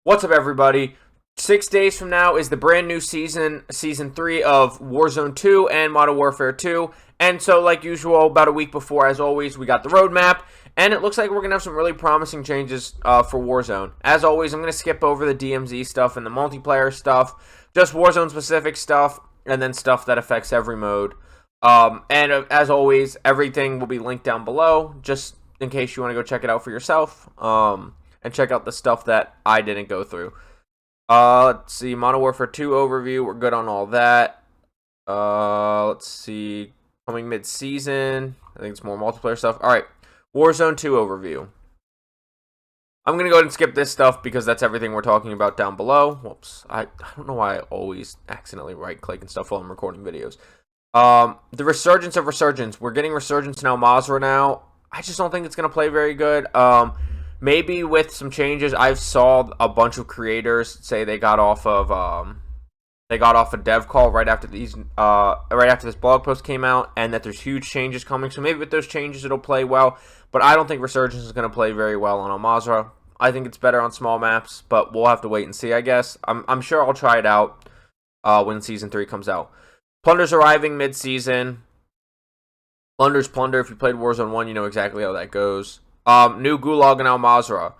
What's up, everybody? 6 days from now is the brand new season 3 of Warzone 2 and Modern Warfare 2. And so, like usual, about a week before, as always, we got the roadmap. And it looks like we're going to have some really promising changes for Warzone. As always, I'm going to skip over the DMZ stuff and the multiplayer stuff. Just Warzone-specific stuff, and then stuff that affects every mode. And as always, everything will be linked down below, just in case you want to go check it out for yourself. And check out the stuff that I didn't go through. Let's see, Modern Warfare 2 overview. We're good on all that. Let's see, coming mid-season. I think it's more multiplayer stuff. All right, Warzone 2 overview. I'm going to go ahead and skip this stuff because that's everything we're talking about down below. Whoops, I don't know why I always accidentally right-click and stuff while I'm recording videos. The resurgence of Resurgence. We're getting Resurgence now, Mazrah now. I just don't think it's going to play very good. Maybe with some changes. I've saw a bunch of creators say they got off of a dev call right after this blog post came out, and that there's huge changes coming. So maybe with those changes it'll play well, but I don't think Resurgence is going to play very well on Mazrah. I think it's better on small maps, but we'll have to wait and see. I guess I'm sure I'll try it out when season 3 comes out. Plunder's arriving mid-season. Plunder's plunder. If you played Warzone 1, you know exactly how that goes. New gulag in Mazrah.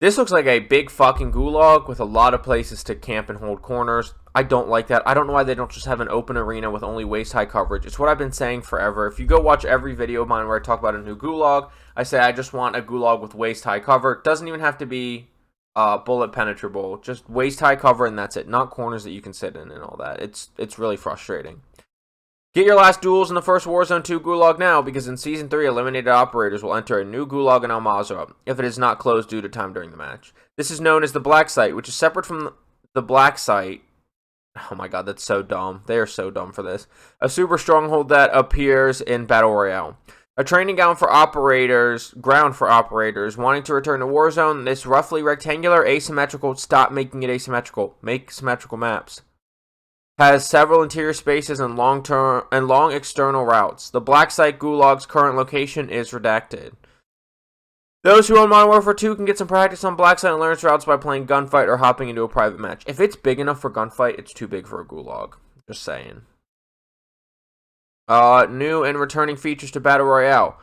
This looks like a big fucking gulag with a lot of places to camp and hold corners. I don't like that. I don't know why they don't just have an open arena with only waist-high coverage. It's what I've been saying forever. If you go watch every video of mine where I talk about a new gulag, I say I just want a gulag with waist-high cover. It doesn't even have to be bullet penetrable. Just waist-high cover and that's it. Not corners that you can sit in and all that. It's really frustrating. Get your last duels in the first Warzone 2 gulag now, because in Season 3, eliminated operators will enter a new gulag in Mazrah if it is not closed due to time during the match. This is known as the Black Site, which is separate from the Black Site. Oh my god, that's so dumb. They are so dumb for this. A super stronghold that appears in Battle Royale. A training ground for operators wanting to return to Warzone. This roughly rectangular, asymmetrical, stop making it asymmetrical. Make symmetrical maps. Has several interior spaces and long external routes. The Black Site Gulag's current location is redacted. Those who own Modern Warfare 2 can get some practice on Black Site and learn its routes by playing Gunfight or hopping into a private match. If it's big enough for Gunfight, it's too big for a Gulag. Just saying. New and returning features to Battle Royale.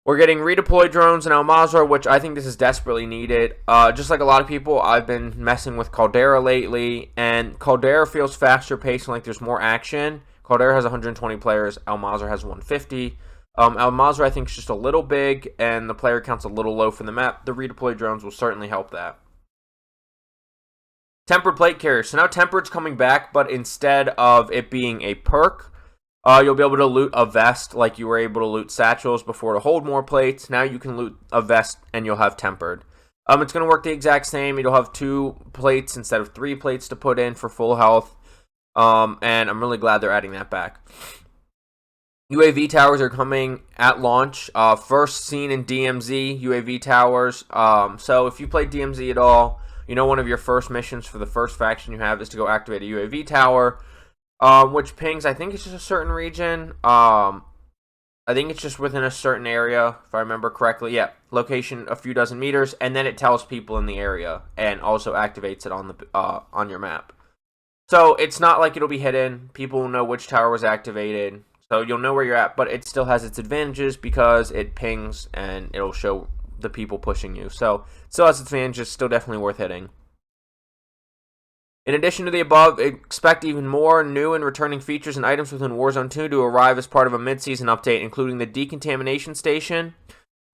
We're getting redeployed drones in Mazrah, which I think this is desperately needed. Just like a lot of people, I've been messing with Caldera lately, and Caldera feels faster paced and like there's more action. Caldera has 120 players, Mazrah has 150. Mazrah I think is just a little big, and the player count's a little low for the map. The redeployed drones will certainly help that. Tempered plate carriers. So now Tempered's coming back, but instead of it being a perk, you'll be able to loot a vest like you were able to loot satchels before to hold more plates. Now you can loot a vest and you'll have Tempered. It's going to work the exact same. You'll have 2 plates instead of 3 plates to put in for full health. And I'm really glad they're adding that back. UAV towers are coming at launch. First seen in DMZ, UAV towers. So if you play DMZ at all, you know one of your first missions for the first faction you have is to go activate a UAV tower. Which pings, I think it's just a certain region. I think it's just within a certain area, if I remember correctly. Yeah, location a few dozen meters, and then it tells people in the area, and also activates it on your map. So it's not like it'll be hidden. People will know which tower was activated, so you'll know where you're at. But it still has its advantages because it pings and it'll show the people pushing you. So it still has its advantages. Still definitely worth hitting. In addition to the above, expect even more new and returning features and items within Warzone 2 to arrive as part of a mid-season update, including the Decontamination Station,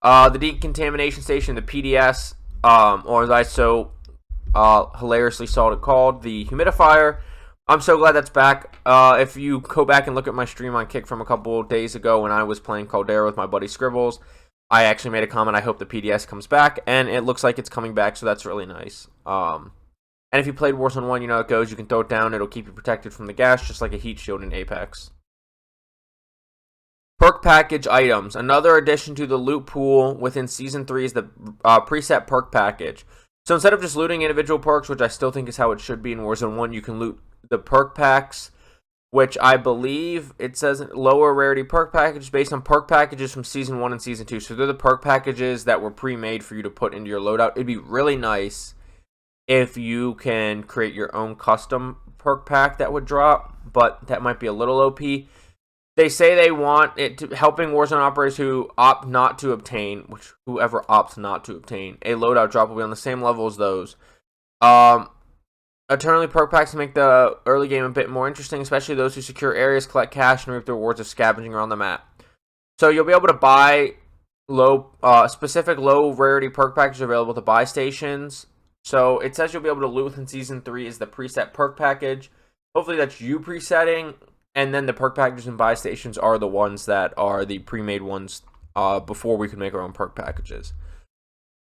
the PDS, or as I so hilariously saw it called, the Humidifier. I'm so glad that's back. If you go back and look at my stream on Kick from a couple of days ago when I was playing Caldera with my buddy Scribbles, I actually made a comment, I hope the PDS comes back, and it looks like it's coming back, so that's really nice. And if you played Warzone 1, you know how it goes. You can throw it down. It'll keep you protected from the gas, just like a heat shield in Apex. Perk package items. Another addition to the loot pool within Season 3 is the preset perk package. So instead of just looting individual perks, which I still think is how it should be in Warzone 1, you can loot the perk packs, which I believe it says lower rarity perk packages based on perk packages from Season 1 and Season 2. So they're the perk packages that were pre-made for you to put into your loadout. It'd be really nice if you can create your own custom perk pack that would drop, but that might be a little OP. They say they want it to helping Warzone operators who opt not to obtain, which whoever opts not to obtain a loadout drop will be on the same level as those. Eternally perk packs to make the early game a bit more interesting, especially those who secure areas, collect cash, and reap the rewards of scavenging around the map. So you'll be able to buy specific low rarity perk packages available to buy stations. So it says you'll be able to loot within Season 3 is the preset perk package. Hopefully that's you presetting, and then the perk packages and buy stations are the ones that are the pre-made ones before we can make our own perk packages.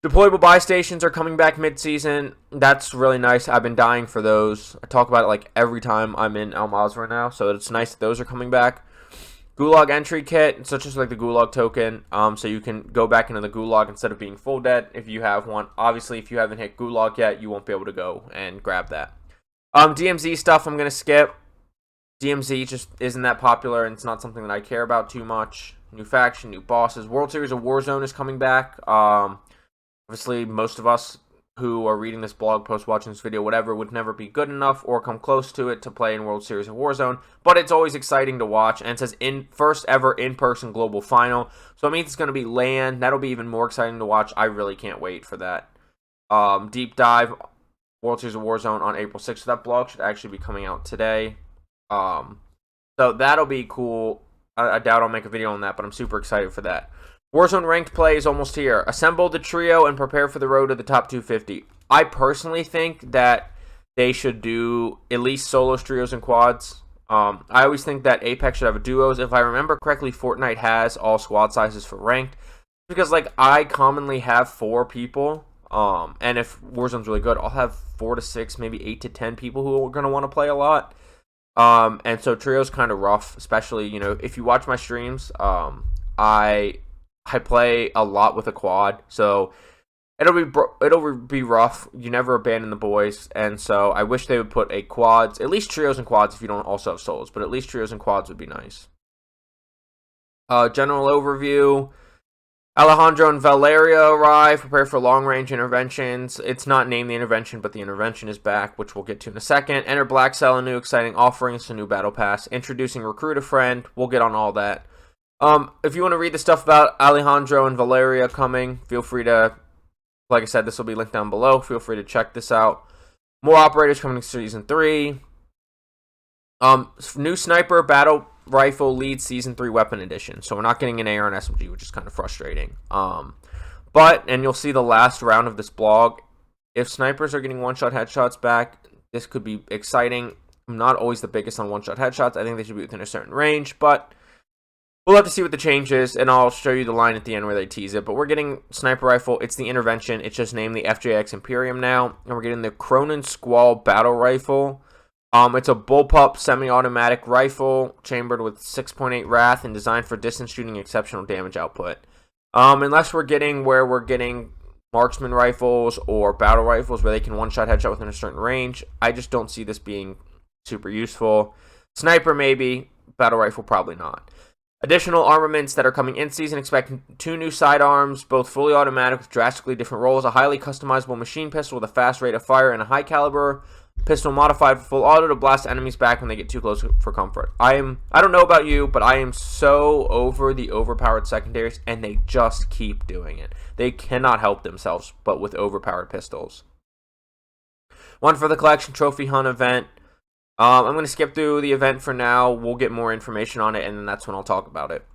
Deployable buy stations are coming back mid-season. That's really nice. I've been dying for those. I talk about it like every time I'm in Mazrah now, so it's nice that those are coming back. Gulag entry kit, such as like the Gulag token, so you can go back into the Gulag instead of being full dead if you have one. Obviously, if you haven't hit Gulag yet, you won't be able to go and grab that. DMZ stuff I'm going to skip. DMZ just isn't that popular, and it's not something that I care about too much. New faction, new bosses. World Series of Warzone is coming back. Obviously, most of us who are reading this blog post, watching this video, whatever, would never be good enough or come close to it to play in World Series of Warzone, but it's always exciting to watch, and it says first ever in-person global final, so it means it's going to be LAN. That'll be even more exciting to watch. I really can't wait for that. Deep dive World Series of Warzone on April 6th, so that blog should actually be coming out today. So that'll be cool. I doubt I'll make a video on that, but I'm super excited for that. Warzone ranked play is almost here. Assemble the trio and prepare for the road to the top 250. I personally think that they should do at least solos, trios, and quads. I always think that Apex should have a duos. If I remember correctly, Fortnite has all squad sizes for ranked. Because, like, I commonly have 4 people. And if Warzone's really good, I'll have 4 to 6, maybe 8 to 10 people who are going to want to play a lot. And so trio's kind of rough, especially, you know, if you watch my streams, I play a lot with a quad, so it'll be rough. You never abandon the boys, and so I wish they would put at least trios and quads if you don't also have solos, but at least trios and quads would be nice. General overview. Alejandro and Valeria arrive, prepare for long-range interventions. It's not named the intervention, but the intervention is back, which we'll get to in a second. Enter Black Cell, a new exciting offering. It's a new battle pass. Introducing Recruit a Friend. We'll get on all that. If you want to read the stuff about Alejandro and Valeria coming, feel free to, like I said, this will be linked down below. Feel free to check this out. More operators coming to Season 3. New Sniper Battle Rifle Lead Season 3 Weapon Edition. So we're not getting an AR and SMG, which is kind of frustrating. And you'll see the last round of this blog. If snipers are getting one-shot headshots back, this could be exciting. I'm not always the biggest on one-shot headshots. I think they should be within a certain range, but we'll have to see what the change is, and I'll show you the line at the end where they tease it. But we're getting Sniper Rifle. It's the Intervention. It's just named the FJX Imperium now. And we're getting the Cronin Squall Battle Rifle. It's a bullpup semi-automatic rifle, chambered with 6.8 Wrath, and designed for distance shooting exceptional damage output. Unless we're getting marksman rifles or battle rifles where they can one-shot headshot within a certain range, I just don't see this being super useful. Sniper maybe, battle rifle probably not. Additional armaments that are coming in season, expect 2 new sidearms, both fully automatic with drastically different roles, a highly customizable machine pistol with a fast rate of fire, and a high caliber pistol modified for full auto to blast enemies back when they get too close for comfort. I don't know about you, but I am so over the overpowered secondaries, and they just keep doing it. They cannot help themselves but with overpowered pistols. One for the collection trophy hunt event. I'm going to skip through the event for now. We'll get more information on it, and then that's when I'll talk about it.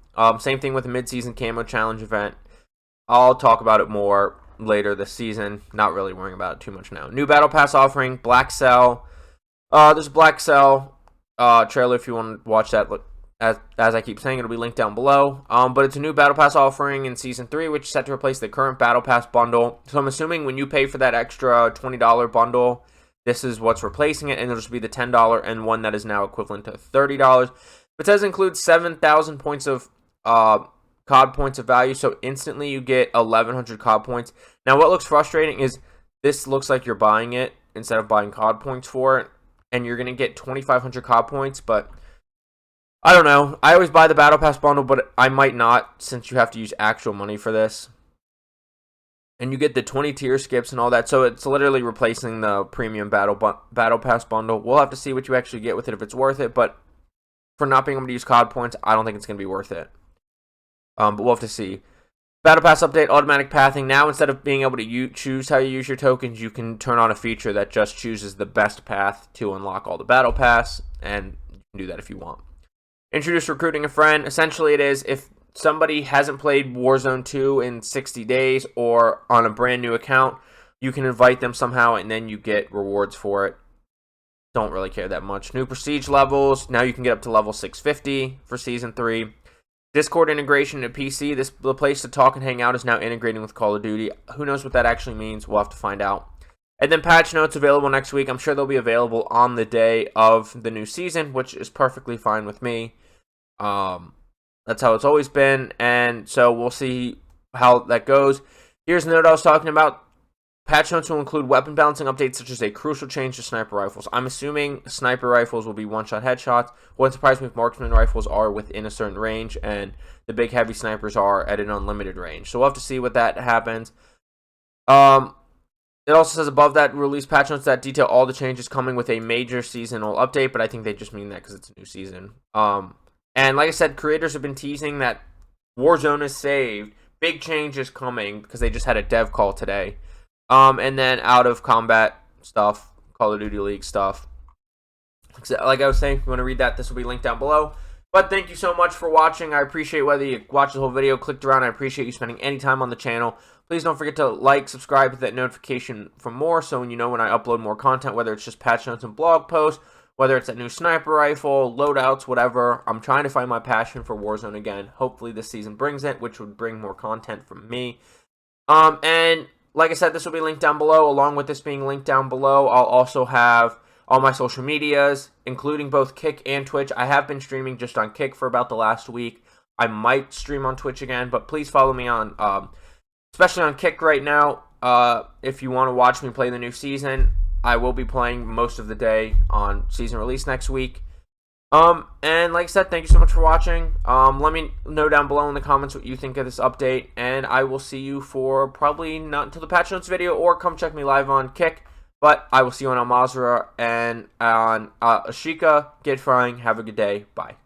Same thing with the mid-season camo challenge event. I'll talk about it more later this season. Not really worrying about it too much now. New battle pass offering, Black Cell. There's a Black Cell trailer if you want to watch that. Look, as I keep saying, it'll be linked down below. But it's a new battle pass offering in season 3, which is set to replace the current battle pass bundle. So I'm assuming when you pay for that extra $20 bundle, this is what's replacing it, and it'll just be the $10 and one that is now equivalent to $30. It says includes 7,000 points of COD points of value, so instantly you get 1,100 COD points. Now, what looks frustrating is this looks like you're buying it instead of buying COD points for it, and you're going to get 2,500 COD points, but I don't know. I always buy the Battle Pass bundle, but I might not since you have to use actual money for this. and you get the 20 tier skips and all that. So it's literally replacing the premium battle pass bundle. We'll have to see what you actually get with it, if it's worth it. But for not being able to use COD points, I don't think it's going to be worth it. But we'll have to see. Battle Pass update, automatic pathing. Now, instead of being able to choose how you use your tokens, you can turn on a feature that just chooses the best path to unlock all the Battle Pass, and you can do that if you want. Introduce recruiting a friend. Essentially, it is if somebody hasn't played Warzone 2 in 60 days or on a brand new account, you can invite them somehow, and then you get rewards for it. Don't really care that much. New prestige levels. Now you can get up to level 650 for Season 3. Discord integration to PC. The place to talk and hang out is now integrating with Call of Duty. Who knows what that actually means? We'll have to find out. And then patch notes available next week. I'm sure they'll be available on the day of the new season, which is perfectly fine with me. That's how it's always been. And so we'll see how that goes. Here's the note I was talking about. Patch notes will include weapon balancing updates, such as a crucial change to sniper rifles. I'm assuming sniper rifles will be one-shot headshots. Wouldn't surprise me if marksman rifles are within a certain range, and the big heavy snipers are at an unlimited range. So we'll have to see what that happens. It also says above that, release patch notes that detail all the changes coming with a major seasonal update, but I think they just mean that because it's a new season. And like I said, creators have been teasing that Warzone is saved. Big change is coming because they just had a dev call today. And then out of combat stuff, Call of Duty League stuff. Like I was saying, if you want to read that, this will be linked down below. But thank you so much for watching. I appreciate whether you watched the whole video, clicked around. I appreciate you spending any time on the channel. Please don't forget to like, subscribe, hit that notification for more, so when you know when I upload more content, whether it's just patch notes and blog posts, whether it's a new sniper rifle, loadouts, whatever. I'm trying to find my passion for Warzone again. Hopefully this season brings it, which would bring more content from me. And like I said, this will be linked down below. Along with this being linked down below, I'll also have all my social medias, including both Kick and Twitch. I have been streaming just on Kick for about the last week. I might stream on Twitch again, but please follow me on, especially on Kick right now. If you want to watch me play the new season, I will be playing most of the day on season release next week. And like I said, thank you so much for watching. Let me know down below in the comments what you think of this update, and I will see you for probably not until the patch notes video, or come check me live on Kick. But I will see you on Mazrah and on Ashika. Get frying. Have a good day. Bye.